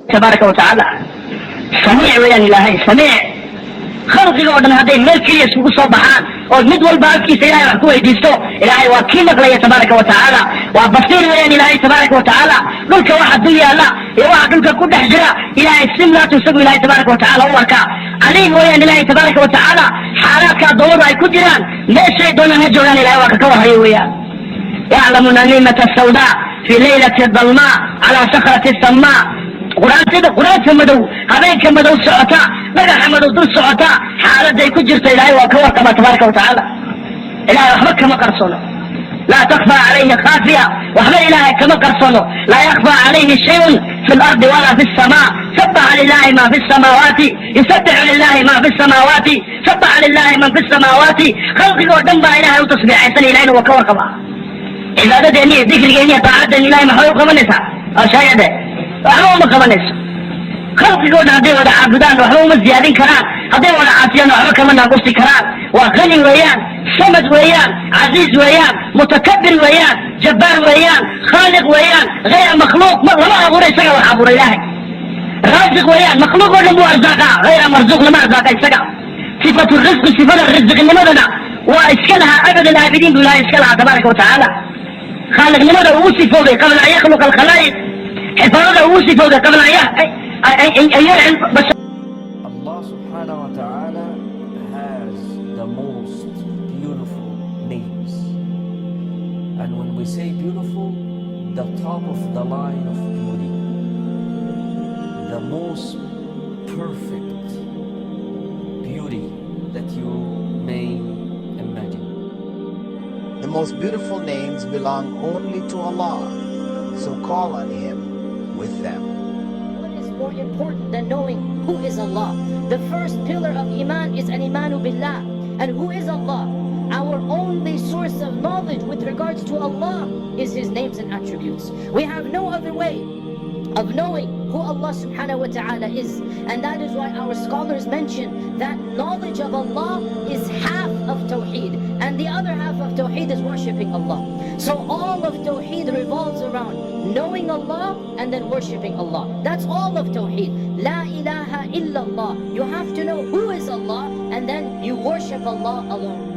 تبارك وتعالى سميع ويان إلهي سميع خلقي ودن هذين ملكي يسوق صباحان ومد والباكي سيلاي وحكوه يديستو إلهي وكيل مقلي تبارك وتعالى وبصير ويان إلهي تبارك وتعالى لك واحد دنيا لا يواحد لك كل حجرة إلهي السم لا تسوق إلهي تبارك وتعالى وكا عليم ويان إلهي تبارك وتعالى حالات كالضوء أي كدران ما شيء دون نجوان إلهي وكا كوهي ويان يعلم النميمة السوداء في ليلة الظلماء على صخرة السماء قرآن مدو هبينك مدو سعطا لقى مدو دل سعطا حالة دي كجرت إلهي وكوكما تبارك وتعالى إلهي رحمك كما قرصونه لا تخفى عليه خافية وحمل إلهي كما قرصونه لا يخفى عليه شيء في الأرض ولا في السماء سبح لله ما في السماوات يسبح لله ما في السماوات سبح لله من في السماوات خلقك ودنبا إلهي وتصبح عيسان إلهي وكوكما إذا دنيا ذكر جنيا طاعة إلهي محروق من نساء أشاهده وحوم كمانيس خلقي قد هدي ودا عبدان وحوم زيادين كران هدي ودا عاصيان وحوم كمان ناقصي كران وغني ويان صمد ويان عزيز ويان متكبر ويان جبار ويان خالق ويان غير مخلوق وما أبوري سقى وحابور إلهي رازق ويان مخلوق ولا مو أرزاقا غير مرزوق لما أرزاقا سقى صفة الرزق صفة الرزق لماذا وإسكالها أبدا العابدين بلا إسكالها تبارك وتعالى خالق لماذا وصفه قبل أن يخلق الخلائق حفاظه وصفه قبل أن يلعن بس Allah subhanahu wa ta'ala has the most beautiful names. And when we say beautiful, the top of the line of beauty, the most perfect beauty that you may imagine. The most beautiful names belong only to Allah, so call on Him with them. What is more important than knowing who is Allah? The first pillar of Iman is an Imanu Billah. And who is Allah? Our only source of knowledge with regards to Allah is His names and attributes. We have no other way of knowing who Allah subhanahu wa ta'ala is. And that is why our scholars mention that knowledge of Allah is half of Tawheed, and the other half of Tawheed is worshipping Allah. So all of Tawheed revolves around knowing Allah and then worshipping Allah. That's all of Tawheed. La ilaha illallah. You have to know who is Allah, and then you worship Allah alone.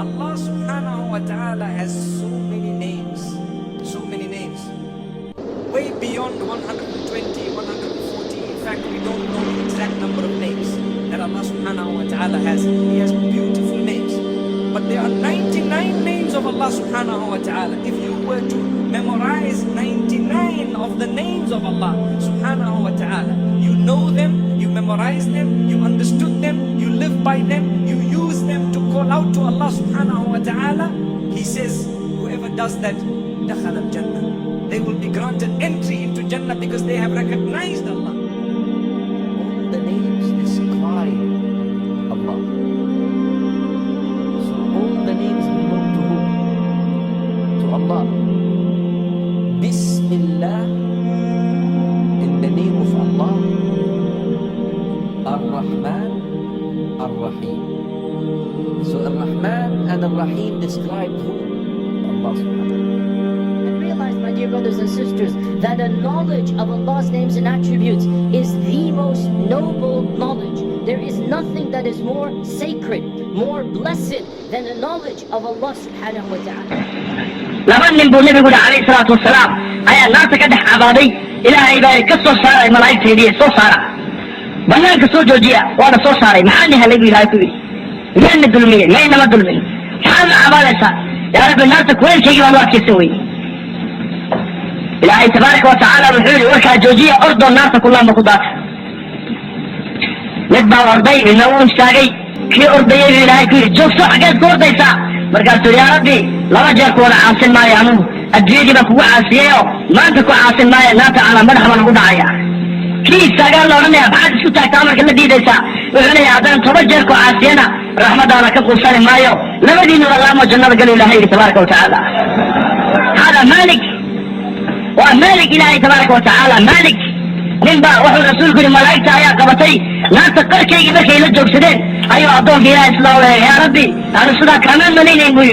Allah subhanahu wa ta'ala has so many names, so many names. Way beyond 120, 140. In fact, we don't know the exact number of names that Allah subhanahu wa ta'ala has. He has beautiful names. But there are 99 names of Allah subhanahu wa ta'ala. If you were to memorize 99 of the names of Allah subhanahu wa ta'ala, you know them, you memorize them, you understood them, you live by them, you use them to call out to Allah subhanahu wa ta'ala. He says, whoever does that, dakhala al-Jannah. They will be granted entry into Jannah because they have recognized Allah. All the names describe Allah. So all the names belong to who? To Allah. Bismillah, in the name of Allah. Ar-Rahman, Ar-Rahim. So Ar-Rahman and Ar-Rahim describe who? Allah subhanahu wa ta'ala. My dear brothers and sisters, that a knowledge of Allah's names and attributes is the most noble knowledge. There is nothing that is more sacred, more blessed than the knowledge of Allah subhanahu wa ta'ala. لمن نبو النبي قول عليه الصلاة والسلام أي الناس كدح عبادي إلهي باي كسو سارة ملايك تهديه سو سارة بنان كسو جوجيا وانا سو سارة محاني هلقوا إلهي كوي مين الظلمين مين ما الظلمين محانا عبادة يا رب الناس كوين شيء والله كيسوي إلهي تبارك وتعالى بحولي وكا جوجية أرضو الناس كلها مقودات نتبع أرضي من نوم شاقي كي أرضي إلهي كوي جوكسو حقات كور ديسا مرقالتو يا ربي لما جاك وانا عاصل ما يعمو الجيدي بكو عاصيو ما انتكو عاصل ما يناتا على مدح من قدعيا كي ساقال لو رمي أبعاد سوتا كامر كلا دي ديسا وعلي عدان تبجركو عاصينا رحمة دانا كبقو سالي مايو لما دينو الله جنة قالوا إلهي تبارك وتعالى هذا مالك ومالك إلهي تبارك وتعالى مالك من با وحو الرسول كل ملايكة يا قبطي لا تقر كي بكي لجوك سدين أيها أعطوك إلهي صلى الله عليه يا ربي أنا صدا كمان مليني يقول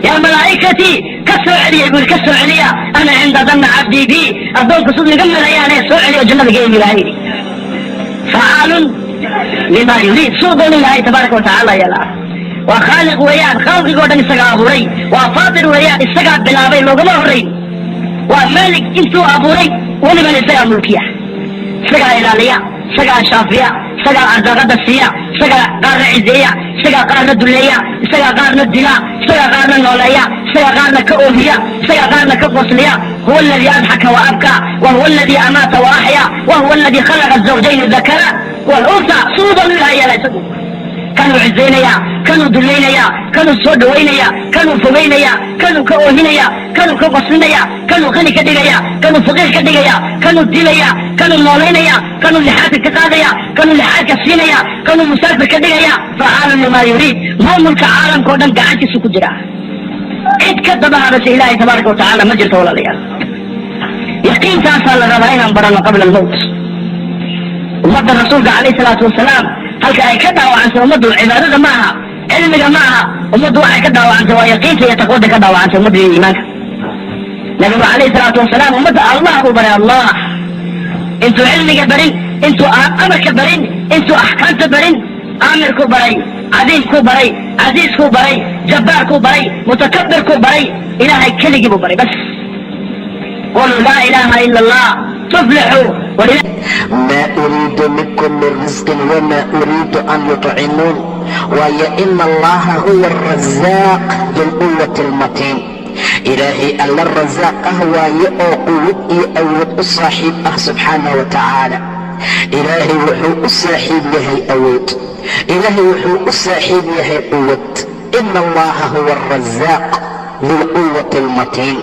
يا ملائكتي كسروا علي يقول كسروا علي انا عند ظن عبدي بي اظنك صدق قمر اياني سوء علي وجنة قيم الهي فعال لما يريد صوب لله تبارك وتعالى يا الله وخالق ويان خالق قدن استقى ابوري وفاطر ويان استقى بلابي لو قمر هري ومالك انتو ابوري ولمن استقى ملكية استقى الالية استقى شافية استقى ارزاق السيئة استقى قارن عزية استقى قارن الدلية استقى قارن الدلاء استقى قارن النولية استقى قارن كأولية استقى قارن كفصلية هو الذي أضحك وأبكى وهو الذي أمات وأحيا وهو الذي خلق الزوجين الذكر والأنثى صودا لله يا لا تقول كانوا عزينيا كانوا دلينيا كانوا سودوينيا كانوا فوينيا كانوا كأوهينيا كانوا كفصلينيا كانوا غني كدقيا كانوا فقير كدقيا كانوا ديليا كانوا مولينيا كانوا لحاك كقاضيا كانوا لحاك سينيا كانوا مسافر كدقيا فعال لما يريد ما ملك عالم كودن قاعدتي سكجرا إذ كذبها رسول الله تبارك وتعالى مجرد ولا ليال يقين تاسال الربعين أنبرنا قبل الموت ومد الرسول عليه الصلاة والسلام هل كأي كدها وعنسى ومدوا العبادة معها علمك معها ومدوا وعي كدها وعنسى ويقين سيتقود كدها وعنسى ومدوا الإيمان نبي عليه الصلاة والسلام ومد الله وبري الله انتو علمك برين انتو أمرك برين انتو أحكامك برين آمرك بري عزيز كوبري عزيز كوبري جبار كوبري متكبر كوبري إلهي كل بري بس قولوا لا إله إلا الله تفلحوا ما أريد منكم من رزق وما أريد أن يطعمون ويا إن الله هو الرزاق ذو القوة المتين إلهي ألا الرزاق هو يقوت أود الصاحب سبحانه وتعالى إلهي وحو الصاحب لهي أود إلهي وحو الصاحب لهي قوت إن الله هو الرزاق ذو القوة المتين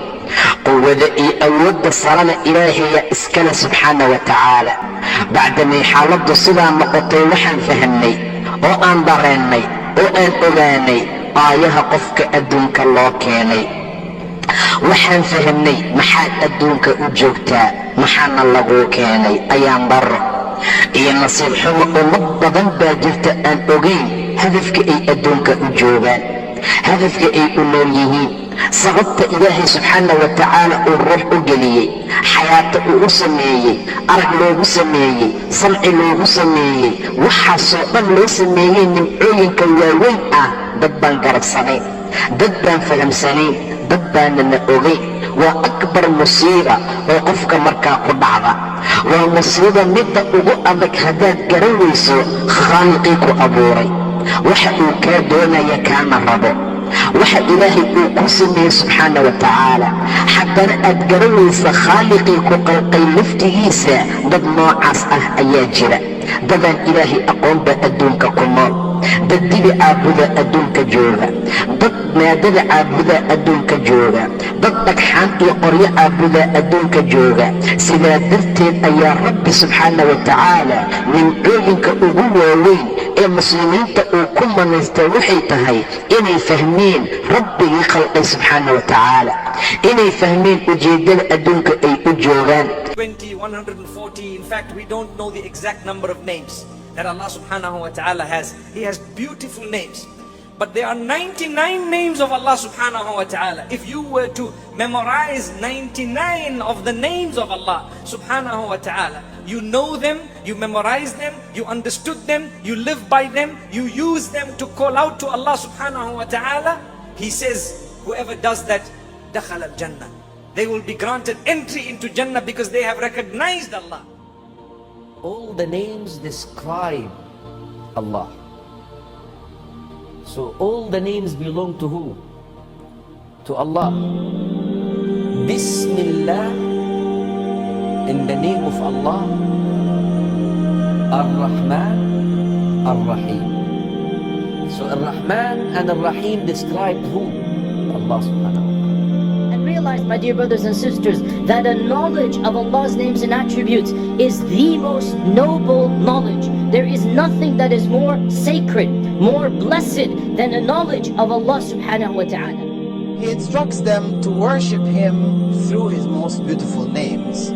قوة أود الصلاة إلهي إسكن سبحانه وتعالى بعد ما حالد الصلاة نقطي وحن فهمني وأن ضرني وأن أغاني آيها قفك أدونك الله كيني وحن فهمني محال أدونك أجوكتا محان الله كيني أيام بره إيا نصيب حمق ومضبضا باجرت أن أغين هدفك أي أدونك أجوبان هدفك أي أنوليهين صغبت إلهي سبحانه وتعالى الروح أجليي حياته أسميي أرق لو سميي صنع لو سميي وحصوبا لو سميي من عينك الواوين دبان قرب سنين دبان فهم سنين دبان النقوغي وأكبر مصيبة وقفك مركا قدعضة ومصيبة مدى أغو أبك هداد قرويسو خالقيك أبوري وحقو كادونا يكام الربو waxa ilaahay uu ku sameeyey subxaana wa tacaala haddana aad garanaysa khaaliqii ku qalqay laftigiisa dad noocaas ah ayaa jira dadaan ilaahay aqoonba adduunka ku nool dad dibi caabuda adduunka jooga dad maadada caabuda adduunka jooga dad dhagxaan iyo qoryo caabuda adduunka jooga sidaa darteed ayaa rabbi subxaana wa tacaala nimcooyinka ugu waaweyn ee muslimiinta uu ku manaystay waxay tahay inay fahmeen rabbigii khalqay subxaana wa tacaala inay fahmeen ujeedada adduunka ay u joogaan 20, 140. In fact, we don't know the exact number of names that Allah subhanahu wa ta'ala has. He has beautiful names. But there are 99 names of Allah subhanahu wa ta'ala. If you were to memorize 99 of the names of Allah subhanahu wa ta'ala, you know them, you memorize them, you understood them, you live by them, you use them to call out to Allah subhanahu wa ta'ala, He says, whoever does that, dakhala al-Jannah. They will be granted entry into Jannah because they have recognized Allah. All the names describe Allah. So all the names belong to who? To Allah. Bismillah, in the name of Allah. Ar-Rahman, Ar-Rahim. So Ar-Rahman and Ar-Rahim describe who? Allah subhanahu wa ta'ala. Realize, my dear brothers and sisters, that a knowledge of Allah's names and attributes is the most noble knowledge. There is nothing that is more sacred, more blessed than a knowledge of Allah subhanahu wa ta'ala. He instructs them to worship Him through His most beautiful names.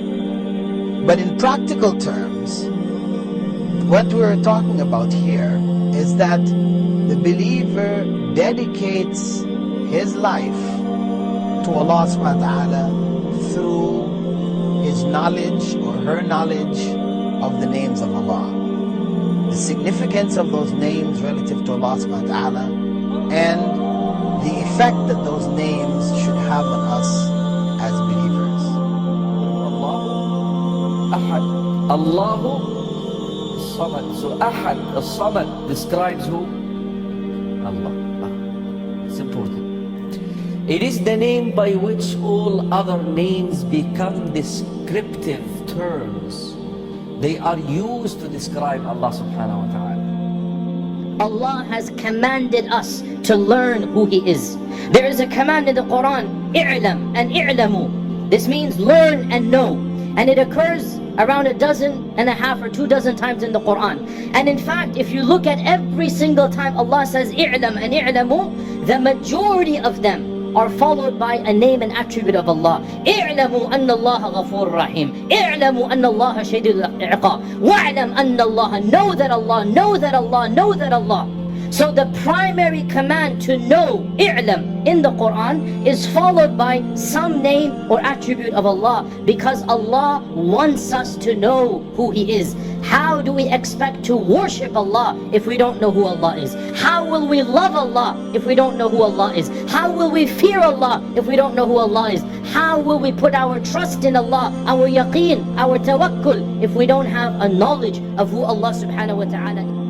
But in practical terms, what we're talking about here is that the believer dedicates his life to Allah subhanahu wa ta'ala through his knowledge or her knowledge of the names of Allah, the significance of those names relative to Allah subhanahu wa ta'ala, and the effect that those names should have on us as believers. Allahu Ahad. Allahu Samad. So Ahad, Samad describes who? Allah. It's important. It is the name by which all other names become descriptive terms. They are used to describe Allah subhanahu wa ta'ala. Allah has commanded us to learn who He is. There is a command in the Quran, i'lam and i'lamu. This means learn and know. And it occurs around 12 or 24 times in the Quran. And in fact, if you look at every single time Allah says i'lam and i'lamu, the majority of them are followed by a name and attribute of Allah. اعلموا أن الله غفور رحيم. اعلموا أن الله شديد العقاب. واعلم أن الله. Know that Allah. Know that Allah. Know that Allah. So the primary command to know i'lam in the Quran is followed by some name or attribute of Allah, because Allah wants us to know who He is. How do we expect to worship Allah if we don't know who Allah is? How will we love Allah if we don't know who Allah is? How will we fear Allah if we don't know who Allah is? How will we put our trust in Allah, our yaqeen, our tawakkul, if we don't have a knowledge of who Allah subhanahu wa ta'ala is?